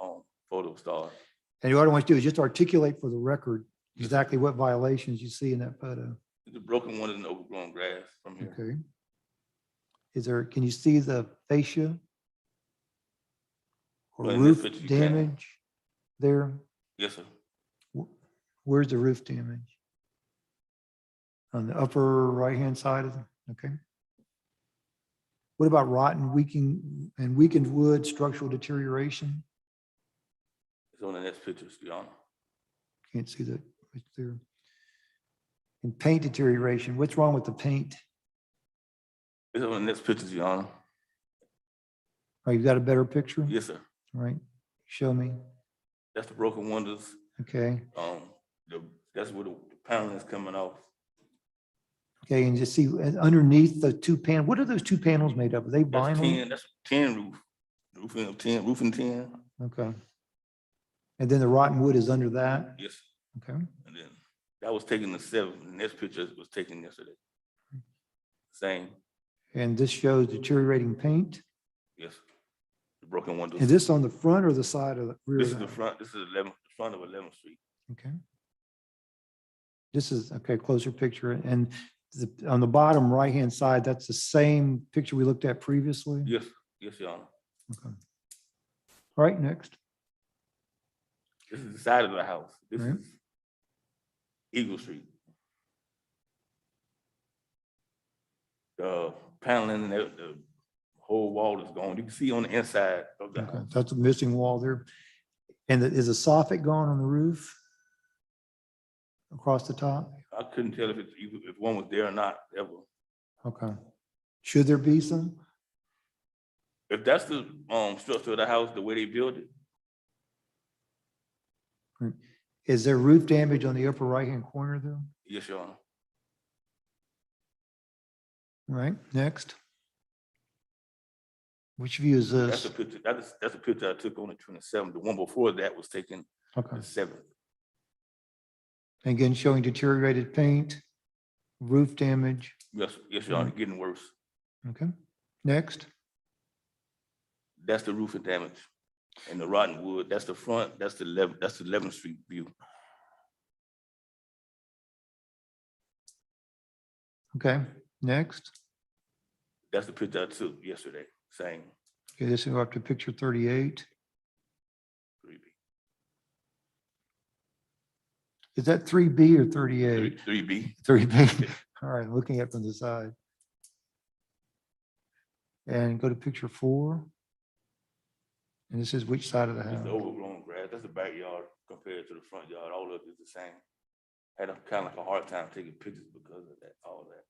photo started. And what I want you to do is just articulate for the record exactly what violations you see in that photo. The broken one is an overgrown grass from here. Okay. Can you see the fascia? Or Well, in this roof picture you can. damage there? Yes, sir. Where's the roof damage? On the upper right-hand side of the, okay. What about rotten, weakened wood, structural deterioration? It's on the next picture, Your Honor. Can't see that right there. And paint deterioration, what's wrong with the paint? It's on the next picture, Your Honor. Oh, you got a better picture? Yes, sir. All right, show me. That's the broken windows. Okay, That's where the paneling is coming off. okay, and just see underneath the 2 panels, what are those 2 panels made of? Are they That's vinyl? 10, that's 10 roof. Roofing 10. Okay. And then the rotten wood is under that? Yes. Okay, And then that was taken the 7th. The next picture was taken yesterday. Same. and this shows deteriorating paint? Yes. The broken windows. Is this on the front or the side of the rear? This of is the front. This is the front of 11th Street. Okay. This is, okay, closer picture. And on the bottom right-hand side, that's the same picture we looked at previously? Yes. Yes, Your Honor. Okay. All right, next. This is the side of the house. This Right. is Eagle Street. The paneling and the whole wall is gone. You can see on the inside of the Okay, house. that's a missing wall there. And is a soffit gone on the roof? Across the top? I couldn't tell if one was there or not ever. Okay. Should there be some? If that's the structure of the house, the way they built it, Is there roof damage on the upper right-hand corner there? yes, Your Honor. All right, next. Which view is That's this? a picture. That's a picture I took on the 27th. The one before that was taken Okay, the 7th. again, showing deteriorated paint, roof damage. Yes, yes, Your Honor, getting worse. Okay, next. That's the roofing damage. And the rotten wood, that's the front, that's the 11th Street view. Okay, next. That's the picture I took yesterday, same. Okay, this will go up to picture 38. 3B. Is that 3B or 38? 3B. 3B. All right, looking at from the side. And go to picture 4. And this is which side of the It's the house? overgrown grass. That's the backyard compared to the front yard. All of it is the same. Had a kind of like a hard time taking pictures because of that, all that.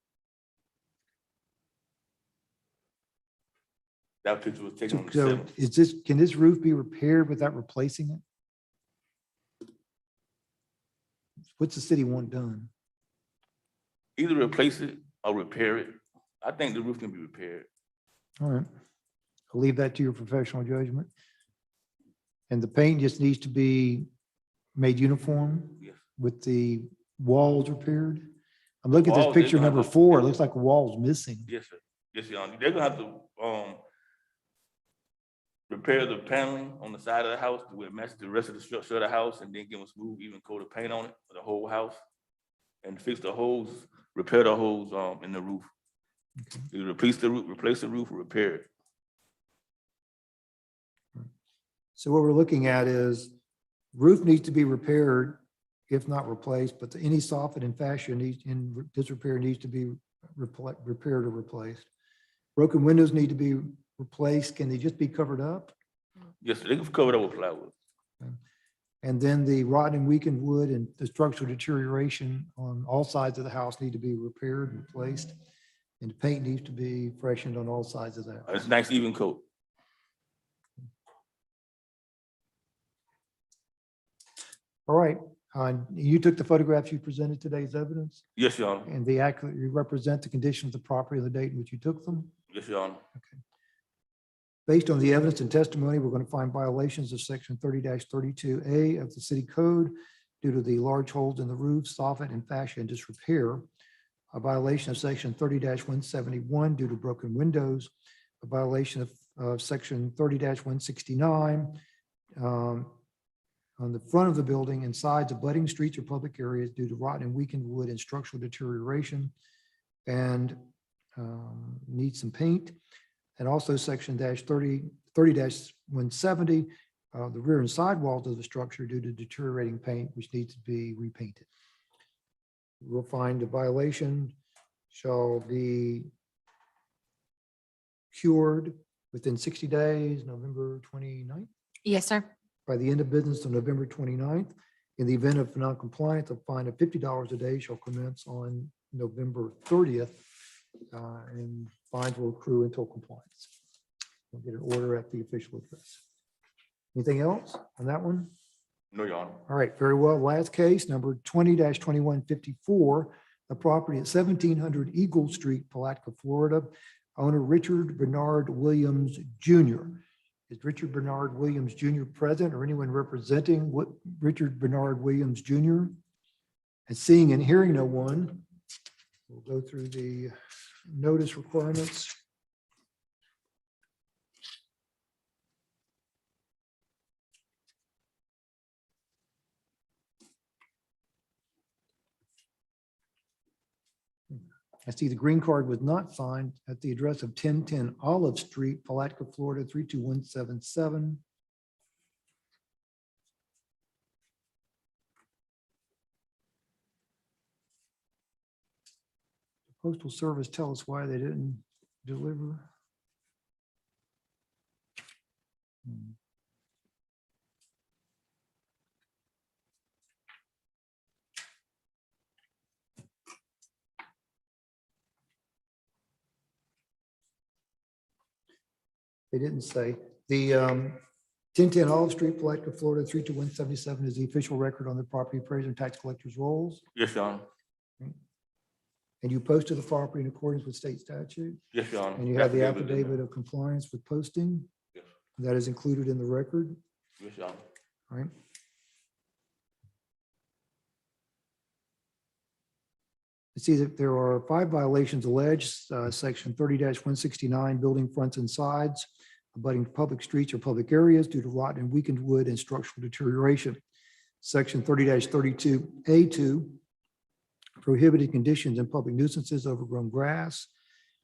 That picture was taken on the So 7th. is this, can this roof be repaired without replacing it? What's the city want done? Either replace it or repair it. I think the roof can be repaired. All right. I'll leave that to your professional judgment. And the paint just needs to be made uniform Yes. with the walls repaired. I'm looking at Walls, this they're picture gonna number have to- 4. It looks like a wall's missing. Yes, sir. Yes, Your Honor. They're gonna have to, repair the paneling on the side of the house to where it matches the rest of the structure of the house, and then give a smooth, even coat of paint on it for the whole house. And fix the holes, repair the holes, in the roof. Either replace the roof or repair it. So what we're looking at is roof needs to be repaired, if not replaced, but any soffit and fascia in disrepair needs to be repaired or replaced. Broken windows need to be replaced. Can they just be covered up? Yes, sir. They can cover it up with plywood. And then the rotten and weakened wood and the structural deterioration on all sides of the house need to be repaired, replaced. And the paint needs to be freshened on all sides of that. It's a nice even coat. All right. You took the photographs you presented today as evidence, Yes, Your Honor. and they accurately represent the condition of the property on the date in which you took them. Yes, Your Honor. Based on the evidence and testimony, we're going to find violations of section 30-32A of the city code due to the large holes in the roof, soffit, and fascia and disrepair. A violation of section 30-171 due to broken windows. A violation of section 30-169 on the front of the building and sides of budding streets or public areas due to rotten and weakened wood and structural deterioration, and needs some paint. And also section 30-170, the rear and side walls of the structure due to deteriorating paint, which needs to be repainted. We'll find a violation shall be cured within 60 days, November 29th, Yes, sir. by the end of business on November 29th. In the event of non-compliance, a fine of $50 a day shall commence on November 30th, and fines will accrue until compliance. We'll get an order at the official address. Anything else on that one? No, Your Honor. All right, very well. Last case, number 20-2154, the property at 1700 Eagle Street, Palatka, Florida. Owner Richard Bernard Williams Jr. Is Richard Bernard Williams Jr. present, or anyone representing what Richard Bernard Williams Jr.? And seeing and hearing no one, we'll go through the notice requirements. I see the green card was not signed at the address of 1010 Olive Street, Palatka, Florida, 32177. The Postal Service tell us why they didn't deliver. They didn't say. The 1010 Olive Street, Palatka, Florida, 32177 is the official record on the property appraiser and tax collector's rolls. Yes, Your Honor. And you posted the property in accordance with state statute. Yes, Your Honor. And you have the Affidavit in there. affidavit of compliance with posting. Yes. That is included in the record, Yes, Your Honor. right? I see that there are 5 violations alleged, section 30-169, building fronts and sides, abutting public streets or public areas due to rotten and weakened wood and structural deterioration. Section 30-32A2, prohibited conditions and public nuisances, overgrown grass.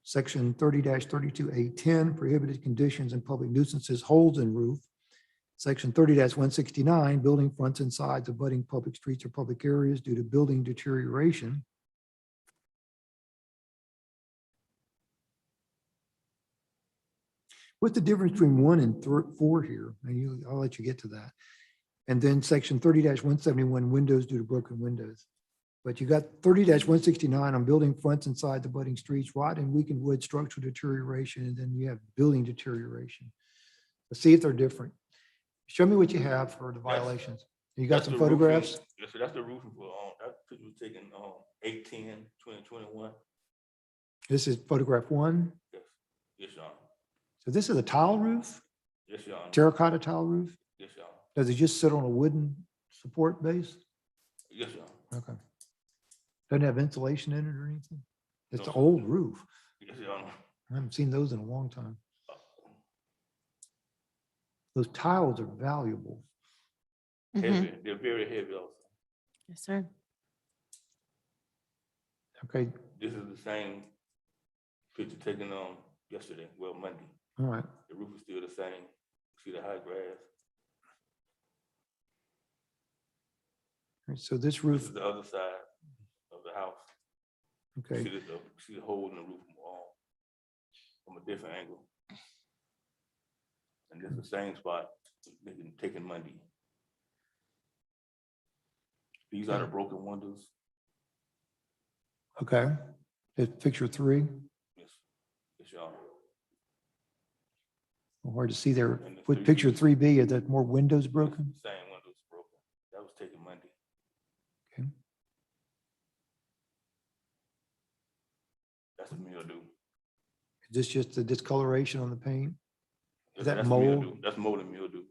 Section 30-32A10, prohibited conditions and public nuisances, holes in roof. Section 30-169, building fronts and sides abutting public streets or public areas due to building deterioration. What's the difference between 1 and 4 here? And I'll let you get to that. And then section 30-171, windows due to broken windows. But you got 30-169 on building fronts and sides abutting streets, rot and weakened wood, structural deterioration, and then you have building deterioration. Let's see if they're different. Show me what you have for the violations. You got That's some the roofing. photographs? Yes, sir, that's the roofing for, that picture was taken, 8/10/2021. This is photograph one. Yes, yes, Your Honor. So this is a tile roof, Yes, Your Honor. terracotta tile roof? Yes, Your Honor. Does it just sit on a wooden support base? Yes, Your Honor. Okay. Doesn't have insulation in it or anything? It's No, an sir. old roof. Yes, Your Honor. I haven't seen those in a long time. Those tiles are valuable. Heavy, they're very heavy also. Yes, sir. Okay, This is the same picture taken yesterday, well, Monday. all right. The roof is still the same. See the high grass. All right, so this This roof, is the other side of the house. okay, See the hole in the roof from a different angle. And this is the same spot taken Monday. These are the broken windows. okay. It's picture three. Yes, yes, Your Honor. Hard to see there. And the With 3B. picture 3B, are there more windows broken? Same windows broken. That was taken Monday. Okay. That's a mildew. Is this just the discoloration on the paint? Yes, that that's mold? mildew. That's mold and mildew.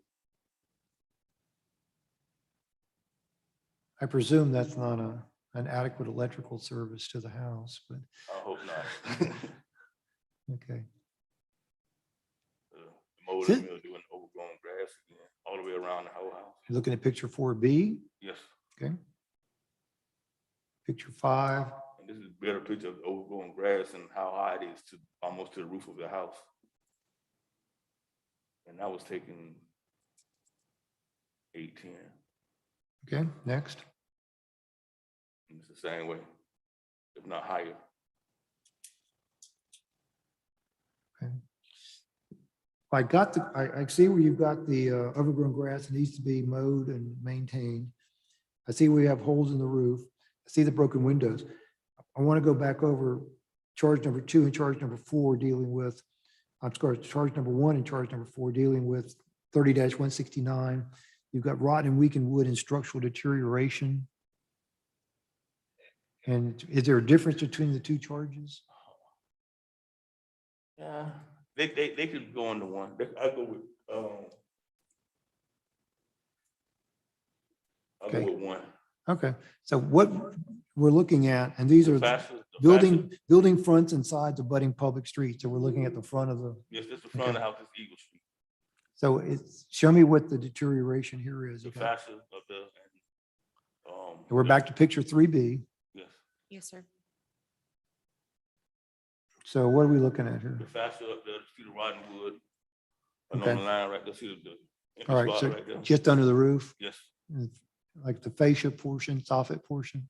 I presume that's not an adequate electrical service to the house, but, I hope not. okay. Mold Sit- and mildew and overgrown grass again, all the way around the whole house. You're looking at picture 4B, Yes, okay? Picture 5, and this is a better picture of the overgrown grass and how high it is to almost to the roof of the house. And that was taken 8/10, okay, next. and it's the same way, if not higher. I see where you've got the overgrown grass that needs to be mowed and maintained. I see we have holes in the roof. I see the broken windows. I want to go back over charge number 2 and charge number 4 dealing with, I'm sorry, charge number 1 and charge number 4 dealing with 30-169. You've got rotten and weakened wood and structural deterioration. And is there a difference between the two charges? Yeah, they could go into one. I go with, I'll go Okay. with one. Okay, so what we're looking at, and these are The building fronts and sides of abutting public streets. So we're looking at the front of the, Yes, this is the front of the house, this Eagle Street. so it's, show me what the deterioration here is. The Okay. fascia of the, And we're back to picture 3B. yes, Yes, sir. So what are we looking at here? the fascia up there, see the rotten wood along Okay. the line right there, see the empty All right, spot so right there. just under the roof, Yes, like the fascia portion, soffit portion?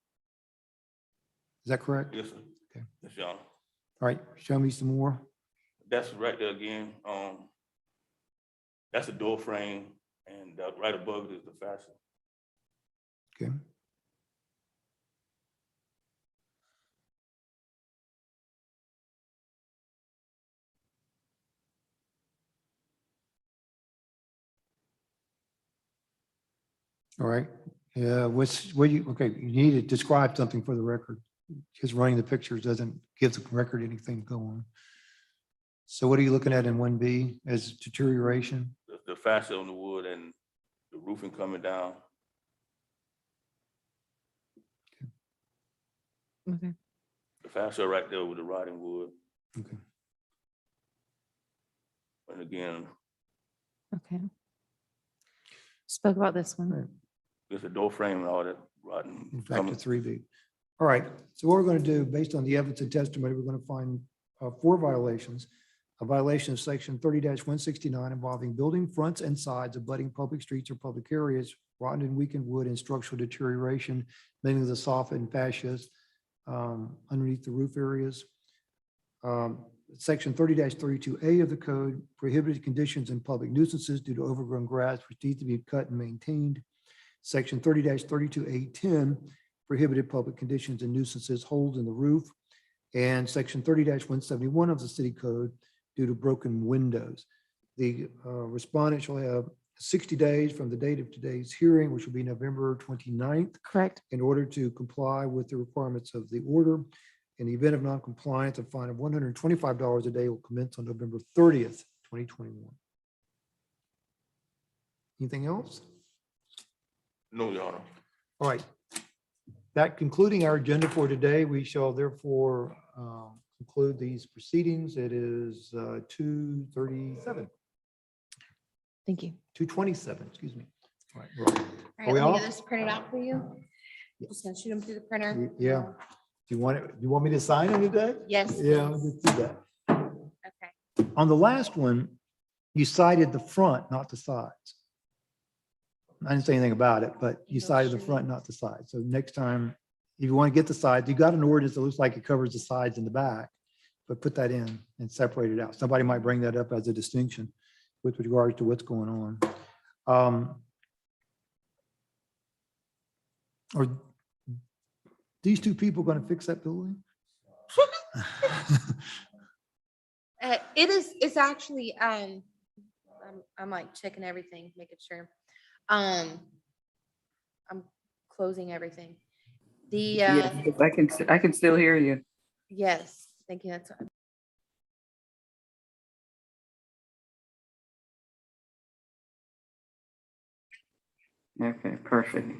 Is that correct? yes, sir. Okay. Yes, Your Honor. All right, show me some more. That's right there again. That's a door frame, and right above it is the fascia. Okay. All right, yeah, okay, you need to describe something for the record. Just running the pictures doesn't give the record anything to go on. So what are you looking at in 1B as deterioration? The fascia on the wood and the roofing coming down. Okay. The fascia right there with the rotting wood. Okay. And again, Okay. Spoke about this All one. right. there's a door frame and all that rotten. Back to coming. 3B. All right, so what we're going to do, based on the evidence and testimony, we're going to find 4 violations. A violation of section 30-169 involving building fronts and sides abutting public streets or public areas, rotten and weakened wood and structural deterioration, mainly the soffit and fascias underneath the roof areas. Section 30-32A of the code prohibited conditions and public nuisances due to overgrown grass which need to be cut and maintained. Section 30-32A10 prohibited public conditions and nuisances, holes in the roof. And section 30-171 of the city code due to broken windows. The respondent shall have 60 days from the date of today's hearing, which will be November 29th, Correct. in order to comply with the requirements of the order. In the event of non-compliance, a fine of $125 a day will commence on November 30th, 2021. Anything else? No, Your Honor. All right. That concluding our agenda for today, we shall therefore conclude these proceedings. It is 2:37, Thank you. 2:27, excuse me. All right, we're All Are right, we let me off? get this printed out for you. Just gonna shoot them through the printer. Yeah. Do you want it? You want me to sign it today? Yes. Yeah, please. let's do that. Okay. On the last one, you cited the front, not the sides. I didn't say anything about it, but you Go cited the straight. front, not the side. So next time, if you want to get the sides, you got an ordinance that looks like it covers the sides and the back, but put that in and separate it out. Somebody might bring that up as a distinction with regards to what's going on. Are these two people going to fix that building? It's actually, I'm like checking everything, making sure. I'm closing everything. The, Yes, I can still hear you. yes, thank you. That's Okay, perfect.